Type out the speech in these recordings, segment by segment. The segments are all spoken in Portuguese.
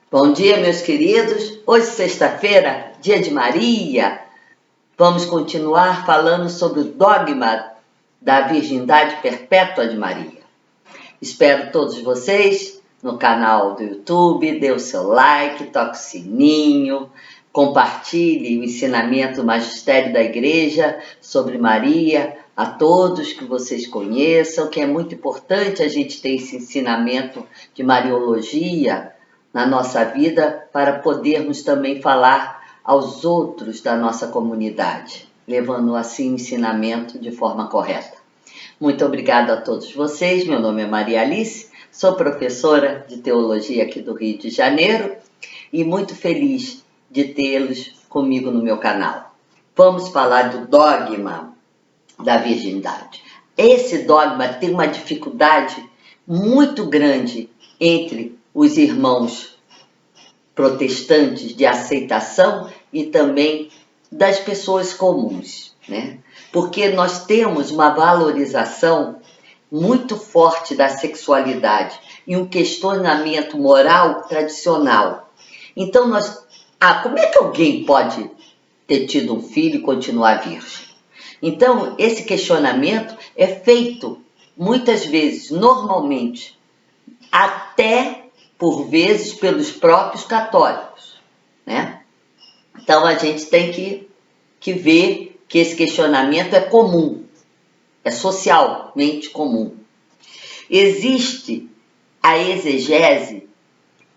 Bom dia, meus queridos. Hoje, sexta-feira, dia de Maria. Vamos continuar falando sobre o dogma da virgindade perpétua de Maria. Espero todos vocês no canal do YouTube. Dê o seu like, toque o sininho, compartilhe o ensinamento do magistério da igreja sobre Maria a todos que vocês conheçam, que é muito importante a gente ter esse ensinamento de Mariologia na nossa vida para podermos também falar aos outros da nossa comunidade, levando assim o ensinamento de forma correta. Muito obrigada a todos vocês. Meu nome é Maria Alice, sou professora de teologia aqui do Rio de Janeiro e muito feliz de tê-los comigo no meu canal. Vamos falar do dogma da virgindade. Esse dogma tem uma dificuldade muito grande entre os irmãos protestantes de aceitação e também das pessoas comuns, né? Porque nós temos uma valorização muito forte da sexualidade e um questionamento moral tradicional. Então como é que alguém pode ter tido um filho e continuar virgem? Então, esse questionamento é feito muitas vezes, normalmente, até por vezes pelos próprios católicos, né? Então a gente tem que ver que esse questionamento é comum, é socialmente comum. Existe a exegese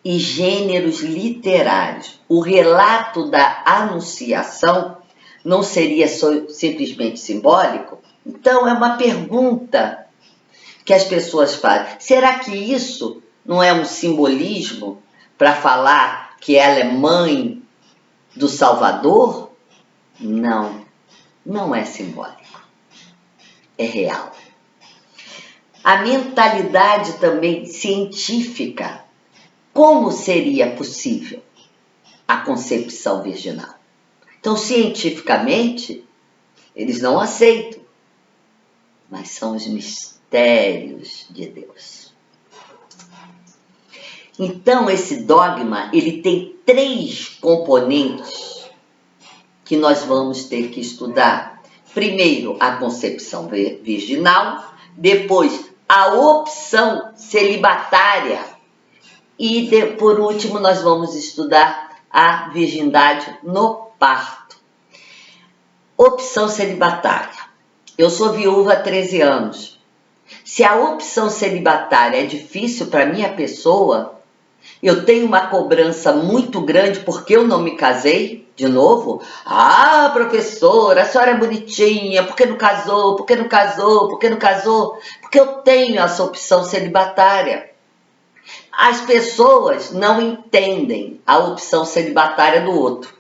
e gêneros literários. O relato da anunciação não seria simplesmente simbólico? Então é uma pergunta que as pessoas fazem. Será que isso não é um simbolismo para falar que ela é mãe do Salvador? Não, não é simbólico, é real. A mentalidade também científica, como seria possível a concepção virginal? Então, cientificamente, eles não aceitam, mas são os mistérios de Deus. Então, esse dogma, ele tem 3 componentes que nós vamos ter que estudar. Primeiro, a concepção virginal, depois, a opção celibatária e, por último, nós vamos estudar a virgindade no parto. Opção celibatária. Eu sou viúva há 13 anos. Se a opção celibatária é difícil para minha pessoa, eu tenho uma cobrança muito grande porque eu não me casei de novo. Ah, professora, a senhora é bonitinha, por que não casou? Por que não casou? Por que não casou? Porque eu tenho essa opção celibatária. As pessoas não entendem a opção celibatária do outro.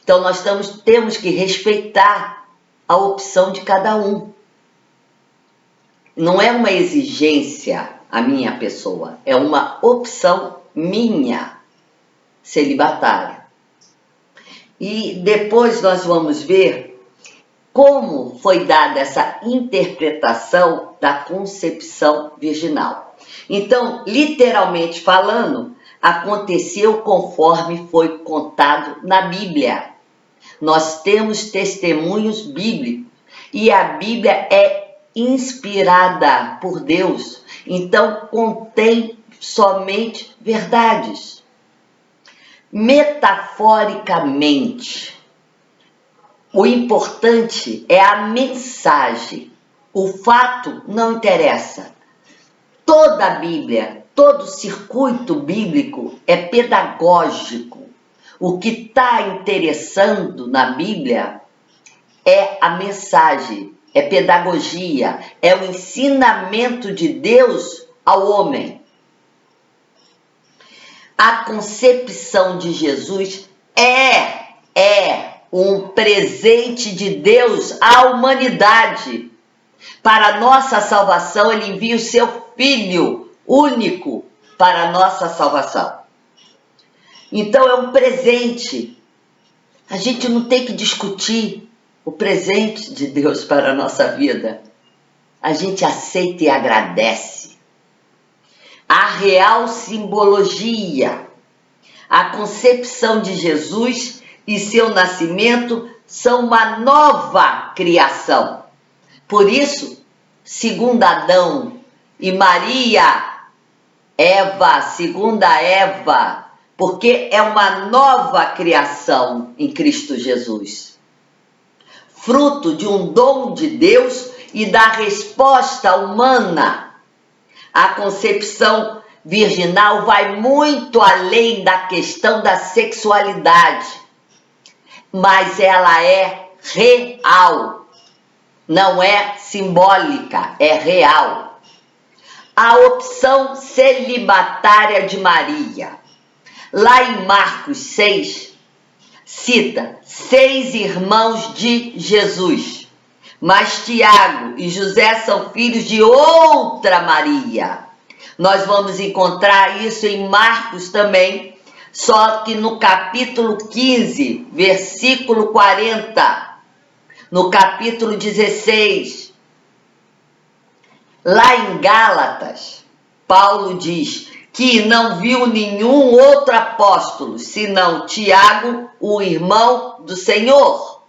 Então nós temos que respeitar a opção de cada um. Não é uma exigência a minha pessoa, é uma opção minha, celibatária. E depois nós vamos ver como foi dada essa interpretação da concepção virginal. Então, literalmente falando, aconteceu conforme foi contado na Bíblia. Nós temos testemunhos bíblicos e a Bíblia é inspirada por Deus, então contém somente verdades. Metaforicamente, o importante é a mensagem. O fato não interessa. Toda a Bíblia, todo o circuito bíblico é pedagógico. O que está interessando na Bíblia é a mensagem, é pedagogia, é o ensinamento de Deus ao homem. A concepção de Jesus é um presente de Deus à humanidade. Para a nossa salvação, ele envia o seu Filho único para a nossa salvação. Então é um presente. A gente não tem que discutir o presente de Deus para a nossa vida. A gente aceita e agradece. A real simbologia a concepção de Jesus e seu nascimento são uma nova criação. Por isso, segundo Adão e Maria, Eva, segunda Eva, porque é uma nova criação em Cristo Jesus. Fruto de um dom de Deus e da resposta humana. A concepção virginal vai muito além da questão da sexualidade, mas ela é real, não é simbólica, é real. A opção celibatária de Maria, lá em Marcos 6, cita 6 irmãos de Jesus, mas Tiago e José são filhos de outra Maria. Nós vamos encontrar isso em Marcos também, só que no capítulo 15, versículo 40, no capítulo 16. Lá em Gálatas, Paulo diz que não viu nenhum outro apóstolo, senão Tiago, o irmão do Senhor.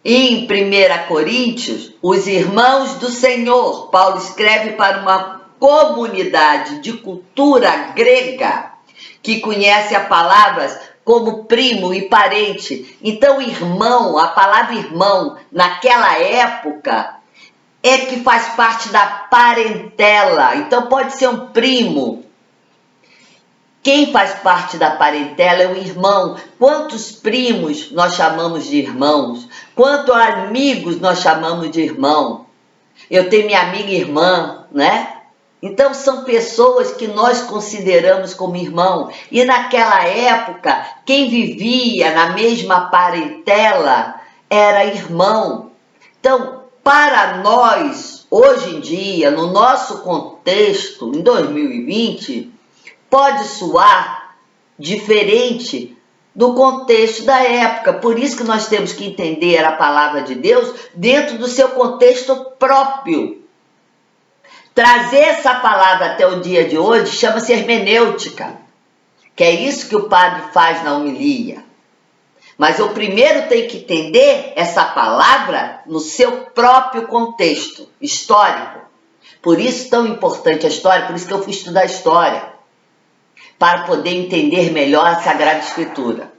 E em 1 Coríntios, os irmãos do Senhor, Paulo escreve para uma comunidade de cultura grega que conhece a palavra como primo e parente. Então, irmão, a palavra irmão, naquela época, é que faz parte da parentela. Então, pode ser um primo. Quem faz parte da parentela é o irmão. Quantos primos nós chamamos de irmãos? Quantos amigos nós chamamos de irmão? Eu tenho minha amiga irmã, né? Então, são pessoas que nós consideramos como irmão. E naquela época, quem vivia na mesma parentela era irmão. Então, para nós, hoje em dia, no nosso contexto, em 2020, pode soar diferente do contexto da época. Por isso que nós temos que entender a palavra de Deus dentro do seu contexto próprio. Trazer essa palavra até o dia de hoje chama-se hermenêutica, que é isso que o padre faz na homilia. Mas eu primeiro tenho que entender essa palavra no seu próprio contexto histórico. Por isso tão importante a história, por isso que eu fui estudar história, para poder entender melhor a Sagrada Escritura.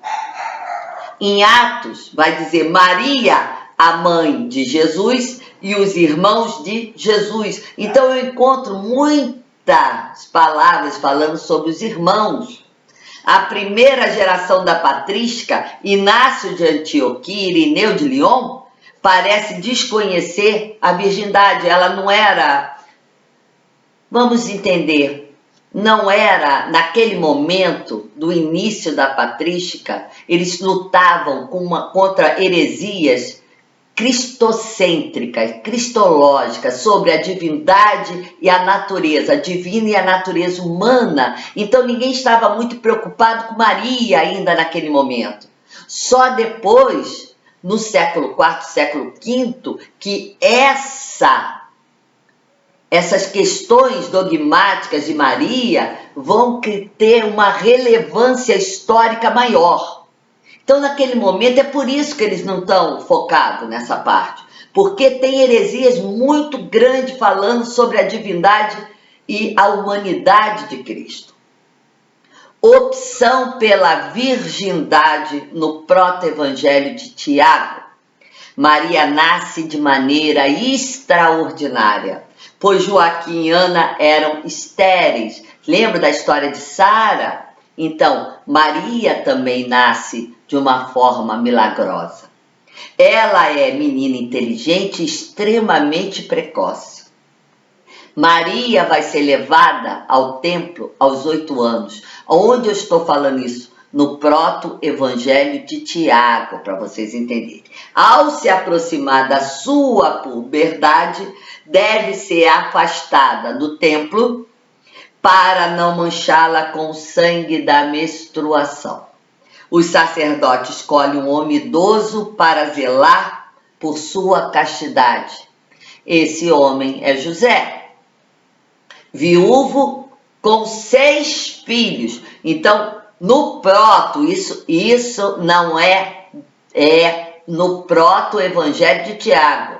Em Atos vai dizer Maria, a mãe de Jesus, e os irmãos de Jesus. Então eu encontro muitas palavras falando sobre os irmãos. A primeira geração da patrística, Inácio de Antioquia e Irineu de Lyon, parece desconhecer a virgindade. Ela não era, vamos entender, não era, naquele momento do início da patrística, eles lutavam contra heresias cristocêntricas, cristológicas, sobre a divindade e a natureza, a divina e a natureza humana. Então ninguém estava muito preocupado com Maria ainda naquele momento. Só depois, no século IV, século V, que essas questões dogmáticas de Maria vão ter uma relevância histórica maior. Então, naquele momento, é por isso que eles não estão focados nessa parte. Porque tem heresias muito grandes falando sobre a divindade e a humanidade de Cristo. Opção pela virgindade no proto-evangelho de Tiago. Maria nasce de maneira extraordinária, pois Joaquim e Ana eram estéreis. Lembra da história de Sara? Então, Maria também nasce de uma forma milagrosa. Ela é menina inteligente e extremamente precoce. Maria vai ser levada ao templo aos 8 anos. Onde eu estou falando isso? No proto-evangelho de Tiago, para vocês entenderem. Ao se aproximar da sua puberdade, deve ser afastada do templo para não manchá-la com o sangue da menstruação. Os sacerdotes escolhem um homem idoso para zelar por sua castidade. Esse homem é José, viúvo com 6 filhos. Então, No proto, isso não é no proto-evangelho de Tiago,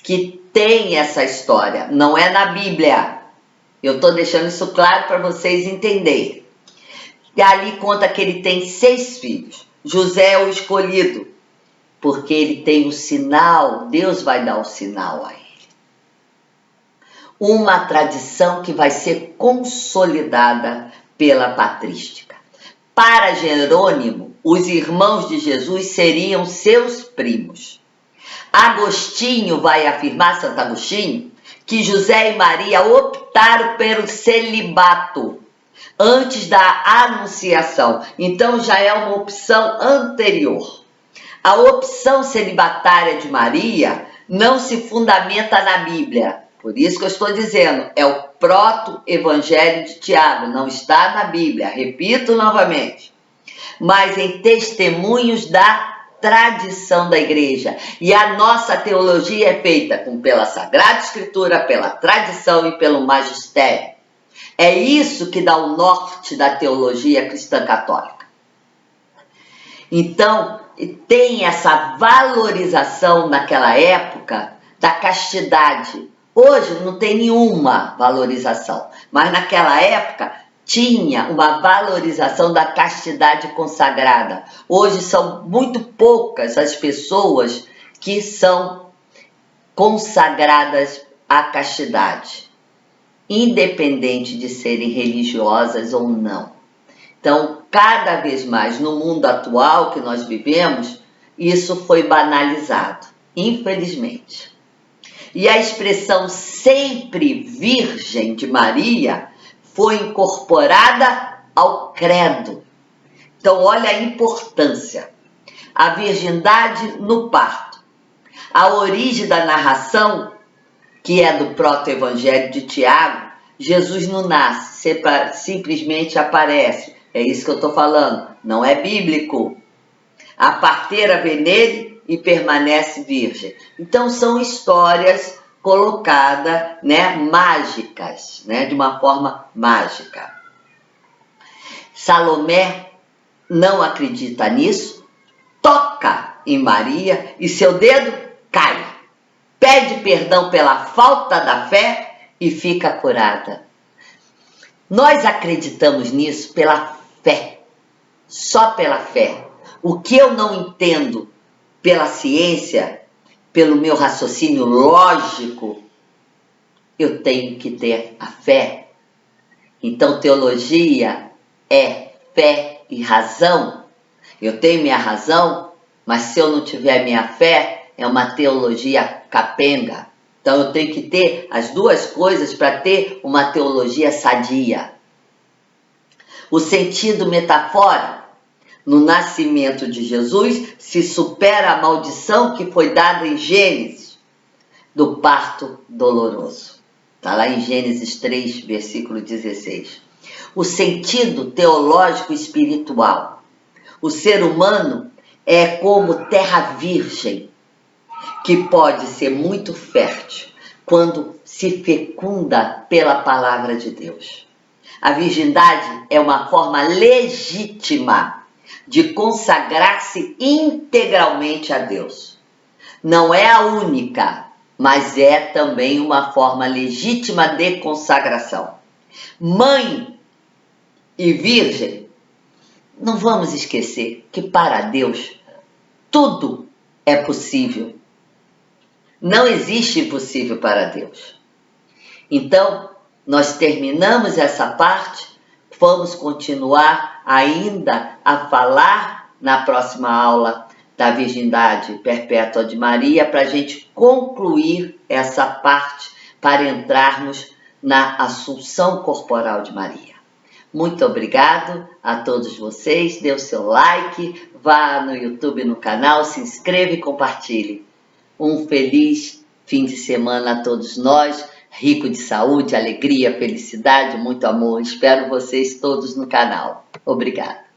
que tem essa história, não é na Bíblia. Eu estou deixando isso claro para vocês entenderem. E ali conta que ele tem 6 filhos. José é o escolhido, porque ele tem o sinal, Deus vai dar o sinal a ele. Uma tradição que vai ser consolidada pela patrística. Para Jerônimo, os irmãos de Jesus seriam seus primos. Agostinho vai afirmar, Santo Agostinho, que José e Maria optaram pelo celibato antes da anunciação. Então já é uma opção anterior. A opção celibatária de Maria não se fundamenta na Bíblia. Por isso que eu estou dizendo, é o proto-evangelho de Tiago, não está na Bíblia. Repito novamente. Mas em testemunhos da tradição da igreja. E a nossa teologia é feita pela Sagrada Escritura, pela tradição e pelo magistério. É isso que dá o norte da teologia cristã católica. Então, tem essa valorização naquela época da castidade. Hoje não tem nenhuma valorização, mas naquela época tinha uma valorização da castidade consagrada. Hoje são muito poucas as pessoas que são consagradas à castidade, independente de serem religiosas ou não. Então, cada vez mais no mundo atual que nós vivemos, isso foi banalizado, infelizmente. E a expressão sempre virgem de Maria foi incorporada ao credo. Então, olha a importância. A virgindade no parto. A origem da narração, que é do proto-evangelho de Tiago, Jesus não nasce, simplesmente aparece. É isso que eu estou falando, não é bíblico. A parteira vê nele e permanece virgem. Então são histórias colocadas, mágicas, de uma forma mágica. Salomé não acredita nisso, toca em Maria e seu dedo cai. Pede perdão pela falta da fé e fica curada. Nós acreditamos nisso pela fé, só pela fé. O que eu não entendo pela ciência, pelo meu raciocínio lógico, eu tenho que ter a fé. Então, teologia é fé e razão. Eu tenho minha razão, mas se eu não tiver minha fé, é uma teologia capenga. Então, eu tenho que ter as duas coisas para ter uma teologia sadia. O sentido metafórico no nascimento de Jesus se supera a maldição que foi dada em Gênesis, do parto doloroso. Está lá em Gênesis 3, versículo 16. O sentido teológico espiritual. O ser humano é como terra virgem, que pode ser muito fértil quando se fecunda pela palavra de Deus. A virgindade é uma forma legítima de consagrar-se integralmente a Deus. Não é a única, mas é também uma forma legítima de consagração. Mãe e virgem, não vamos esquecer que para Deus tudo é possível. Não existe impossível para Deus. Então, nós terminamos essa parte, vamos continuar ainda a falar na próxima aula da virgindade perpétua de Maria, para a gente concluir essa parte, para entrarmos na assunção corporal de Maria. Muito obrigado a todos vocês, dê o seu like, vá no YouTube, no canal, se inscreva e compartilhe. Um feliz fim de semana a todos nós, rico de saúde, alegria, felicidade, muito amor. Espero vocês todos no canal. Obrigada.